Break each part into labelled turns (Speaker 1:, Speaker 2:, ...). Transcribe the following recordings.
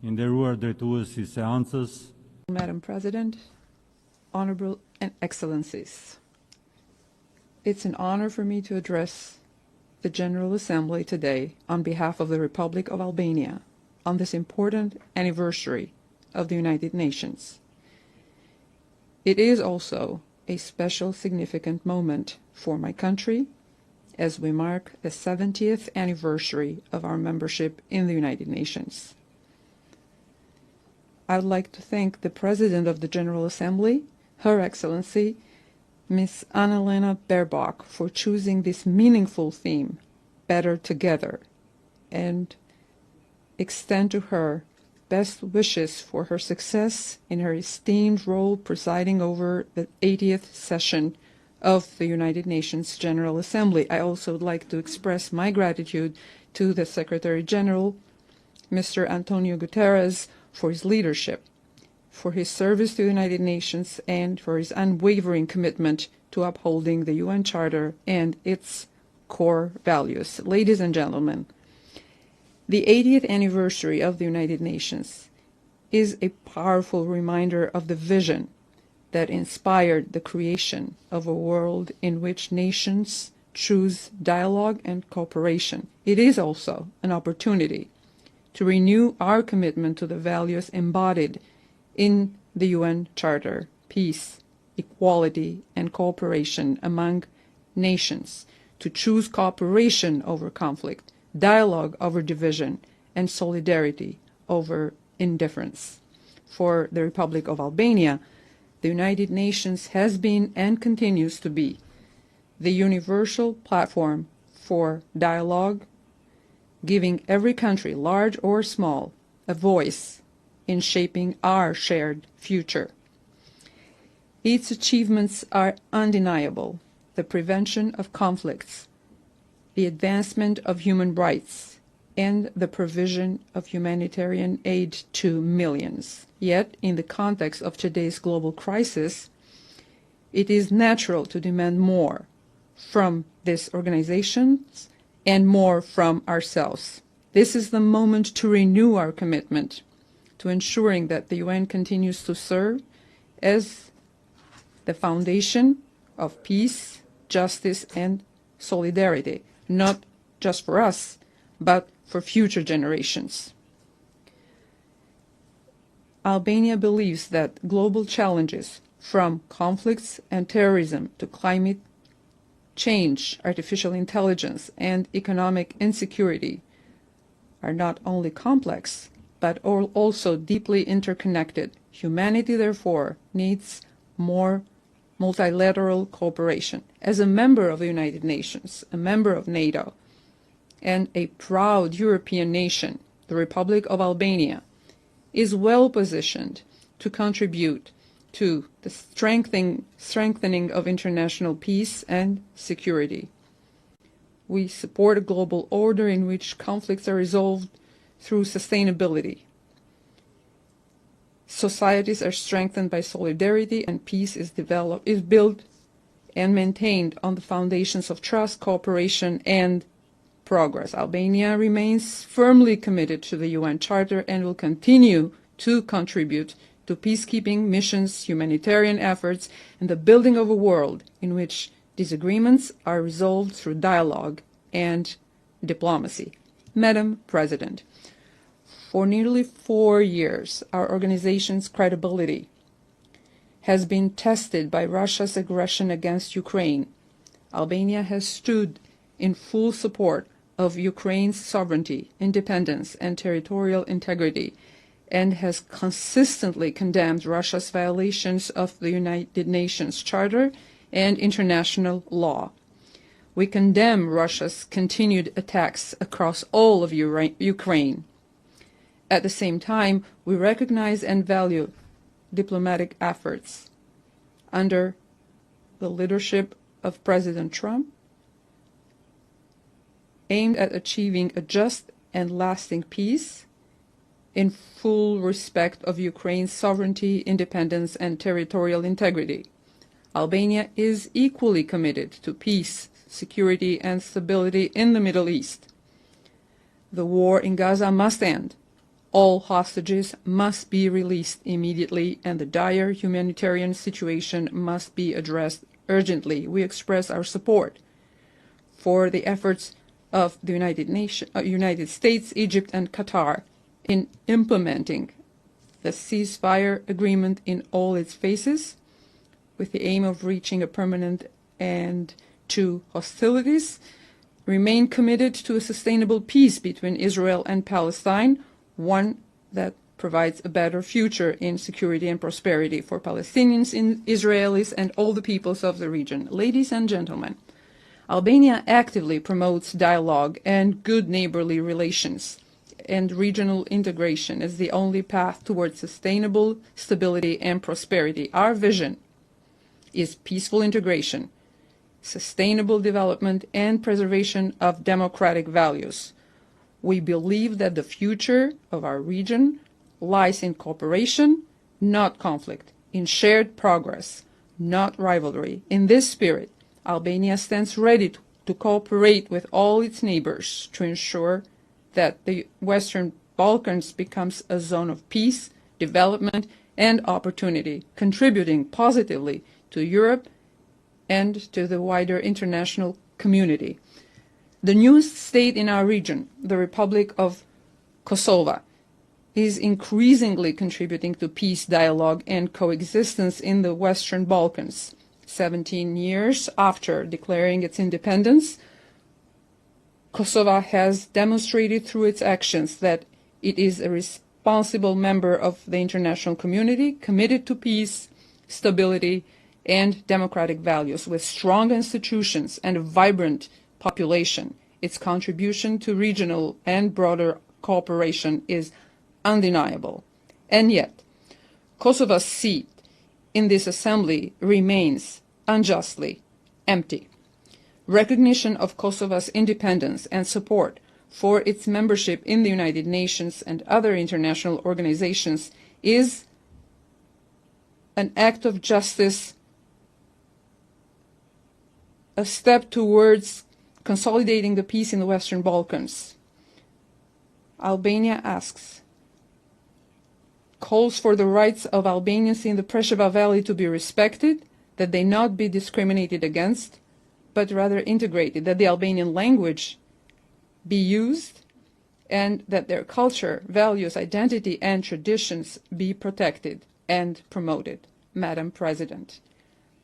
Speaker 1: Nderuar drejtues I seancës.
Speaker 2: Madam President, Honorable and Excellencies, it's an honor for me to address the General Assembly today on behalf of the Republic of Albania on this important anniversary of the United Nations. It is also a special significant moment for my country as we mark the 70th anniversary of our membership in the United Nations. I would like to thank the President of the General Assembly, Her Excellency, Ms. Anna-Lena Baerbock, for choosing this meaningful theme, Better Together, and extend to her best wishes for her success in her esteemed role presiding over the 80th session of the United Nations General Assembly. I also would like to express my gratitude to the Secretary General, Mr. Antonio Guterres, for his leadership, for his service to the United Nations, and for his unwavering commitment to upholding the UN Charter and its core values. Ladies and gentlemen, the 80th anniversary of the United Nations is a powerful reminder of the vision that inspired the creation of a world in which nations choose dialogue and cooperation. It is also an opportunity to renew our commitment to the values embodied in the UN Charter: peace, equality, and cooperation among nations, to choose cooperation over conflict, dialogue over division, and solidarity over indifference. For the Republic of Albania, the United Nations has been and continues to be the universal platform for dialogue, giving every country, large or small, a voice in shaping our shared future. Its achievements are undeniable: the prevention of conflicts, the advancement of human rights, and the provision of humanitarian aid to millions. Yet, in the context of today's global crisis, it is natural to demand more from these organizations and more from ourselves. This is the moment to renew our commitment to ensuring that the UN continues to serve as the foundation of peace, justice, and solidarity, not just for us, but for future generations. Albania believes that global challenges, from conflicts and terrorism to climate change, artificial intelligence, and economic insecurity, are not only complex, but are also deeply interconnected. Humanity, therefore, needs more multilateral cooperation. As a member of the United Nations, a member of NATO, and a proud European nation, the Republic of Albania is well positioned to contribute to the strengthening of international peace and security. We support a global order in which conflicts are resolved through sustainability. Societies are strengthened by solidarity, and peace is built and maintained on the foundations of trust, cooperation, and progress. Albania remains firmly committed to the UN Charter and will continue to contribute to peacekeeping missions, humanitarian efforts, and the building of a world in which disagreements are resolved through dialogue and diplomacy. Madam President, for nearly 4 years, our organization's credibility has been tested by Russia's aggression against Ukraine. Albania has stood in full support of Ukraine's sovereignty, independence, and territorial integrity, and has consistently condemned Russia's violations of the United Nations Charter and international law. We condemn Russia's continued attacks across all of Ukraine. At the same time, we recognize and value diplomatic efforts under the leadership of President Trump aimed at achieving a just and lasting peace in full respect of Ukraine's sovereignty, independence, and territorial integrity. Albania is equally committed to peace, security, and stability in the Middle East. The war in Gaza must end. All hostages must be released immediately, and the dire humanitarian situation must be addressed urgently. We express our support for the efforts of the United States, Egypt, and Qatar in implementing the ceasefire agreement in all its phases, with the aim of reaching a permanent end to hostilities, remain committed to a sustainable peace between Israel and Palestine, one that provides a better future in security and prosperity for Palestinians, Israelis, and all the peoples of the region. Ladies and gentlemen, Albania actively promotes dialogue and good neighborly relations and regional integration as the only path towards sustainable stability and prosperity. Our vision is peaceful integration, sustainable development, and preservation of democratic values. We believe that the future of our region lies in cooperation, not conflict, in shared progress, not rivalry. In this spirit, Albania stands ready to cooperate with all its neighbors to ensure that the Western Balkans becomes a zone of peace, development, and opportunity, contributing positively to Europe and to the wider international community. The newest state in our region, the Republic of Kosovo, is increasingly contributing to peace, dialogue, and coexistence in the Western Balkans. 17 years after declaring its independence, Kosovo has demonstrated through its actions that it is a responsible member of the international community, committed to peace, stability, and democratic values. With strong institutions and a vibrant population, its contribution to regional and broader cooperation is undeniable. And yet, Kosovo's seat in this assembly remains unjustly empty. Recognition of Kosovo's independence and support for its membership in the United Nations and other international organizations is an act of justice, a step towards consolidating the peace in the Western Balkans. Albania calls for the rights of Albanians in the Preševa Valley to be respected, that they not be discriminated against, but rather integrated, that the Albanian language be used, and that their culture, values, identity, and traditions be protected and promoted. Madam President,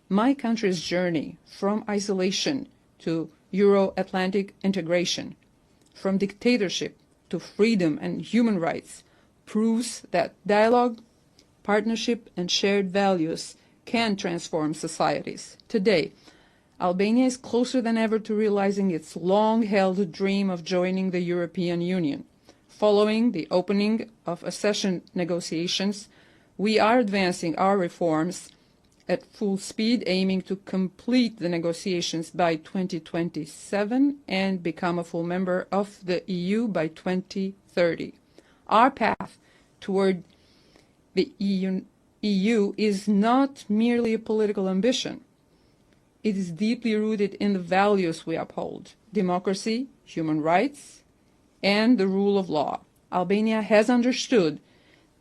Speaker 2: my country's journey from isolation to Euro-Atlantic integration, from dictatorship to freedom and human rights, proves that dialogue, partnership, and shared values can transform societies. Today, Albania is closer than ever to realizing its long-held dream of joining the European Union. Following the opening of accession negotiations, we are advancing our reforms at full speed, aiming to complete the negotiations by 2027 and become a full member of the EU by 2030. Our path toward the EU is not merely a political ambition. It is deeply rooted in the values we uphold: democracy, human rights, and the rule of law. Albania has understood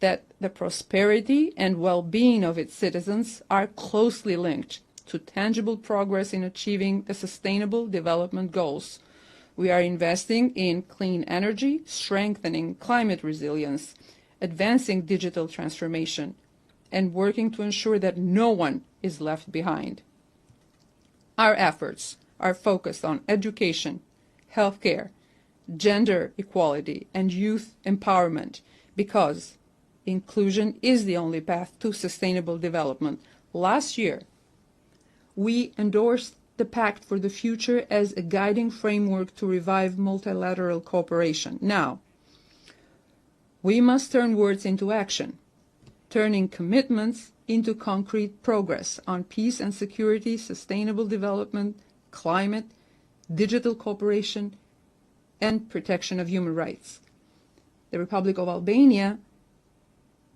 Speaker 2: that the prosperity and well-being of its citizens are closely linked to tangible progress in achieving the sustainable development goals. We are investing in clean energy, strengthening climate resilience, advancing digital transformation, and working to ensure that no one is left behind. Our efforts are focused on education, healthcare, gender equality, and youth empowerment, because inclusion is the only path to sustainable development. Last year, we endorsed the Pact for the Future as a guiding framework to revive multilateral cooperation. Now, we must turn words into action, turning commitments into concrete progress on peace and security, sustainable development, climate, digital cooperation, and protection of human rights. The Republic of Albania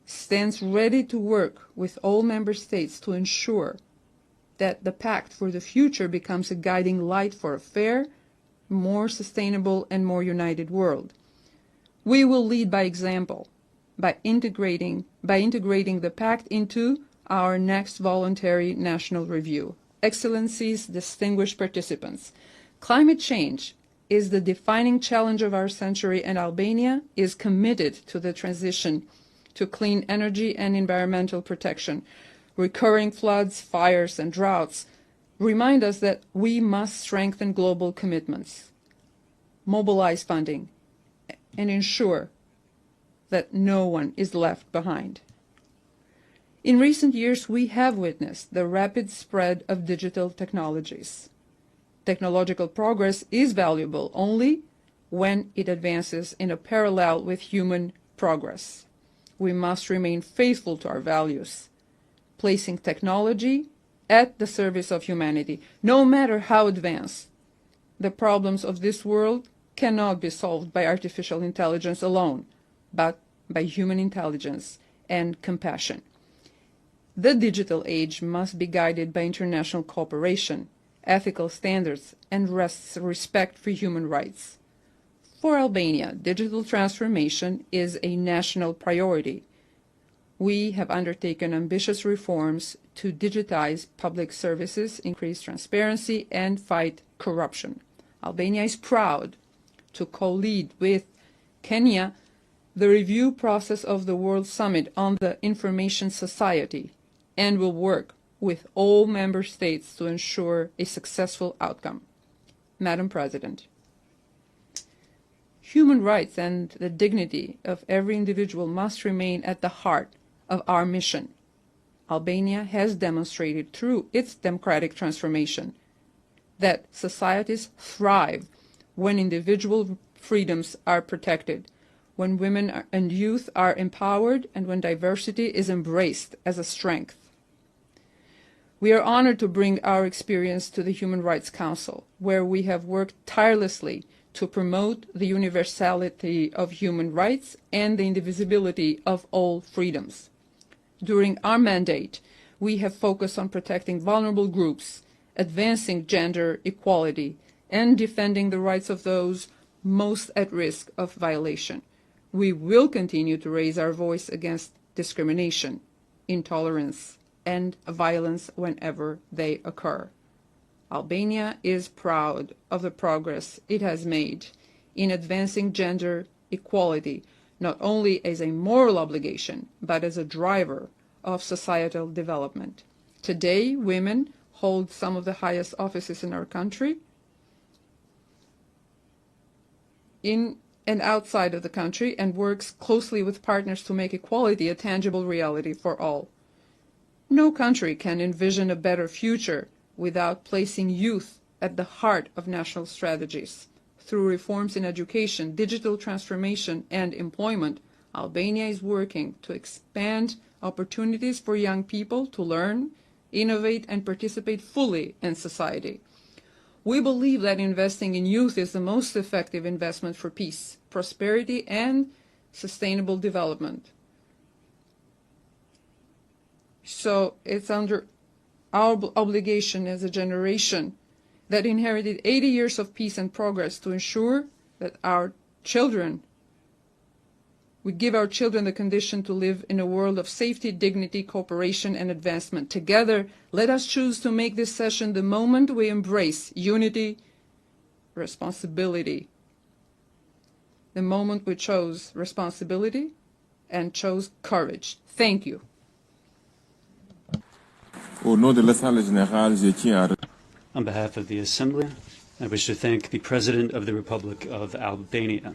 Speaker 2: stands ready to work with all member states to ensure that the Pact for the Future becomes a guiding light for a fair, more sustainable, and more united world. We will lead by example, by integrating the pact into our next voluntary national review. Excellencies, distinguished participants, climate change is the defining challenge of our century, and Albania is committed to the transition to clean energy and environmental protection. Recurring floods, fires, and droughts remind us that we must strengthen global commitments, mobilize funding, and ensure that no one is left behind. In recent years, we have witnessed the rapid spread of digital technologies. Technological progress is valuable only when it advances in a parallel with human progress. We must remain faithful to our values, placing technology at the service of humanity. No matter how advanced, the problems of this world cannot be solved by artificial intelligence alone, but by human intelligence and compassion. The digital age must be guided by international cooperation, ethical standards, and respect for human rights. For Albania, digital transformation is a national priority. We have undertaken ambitious reforms to digitize public services, increase transparency, and fight corruption. Albania is proud to co-lead with Kenya the review process of the World Summit on the Information Society, and will work with all member states to ensure a successful outcome. Madam President, human rights and the dignity of every individual must remain at the heart of our mission. Albania has demonstrated through its democratic transformation that societies thrive when individual freedoms are protected, when women and youth are empowered, and when diversity is embraced as a strength. We are honored to bring our experience to the Human Rights Council, where we have worked tirelessly to promote the universality of human rights and the indivisibility of all freedoms. During our mandate, we have focused on protecting vulnerable groups, advancing gender equality, and defending the rights of those most at risk of violation. We will continue to raise our voice against discrimination, intolerance, and violence whenever they occur. Albania is proud of the progress it has made in advancing gender equality, not only as a moral obligation, but as a driver of societal development. Today, women hold some of the highest offices in our country, in and outside of the country, and works closely with partners to make equality a tangible reality for all. No country can envision a better future without placing youth at the heart of national strategies. Through reforms in education, digital transformation, and employment, Albania is working to expand opportunities for young people to learn, innovate, and participate fully in society. We believe that investing in youth is the most effective investment for peace, prosperity, and sustainable development. So it's under our obligation as a generation that inherited 80 years of peace and progress to ensure that we give our children the condition to live in a world of safety, dignity, cooperation, and advancement. Together, let us choose to make this session the moment we embrace unity, responsibility. The moment we chose responsibility and chose courage. Thank you.
Speaker 3: On
Speaker 4: behalf of the Assembly, I wish to thank the President of the Republic of Albania.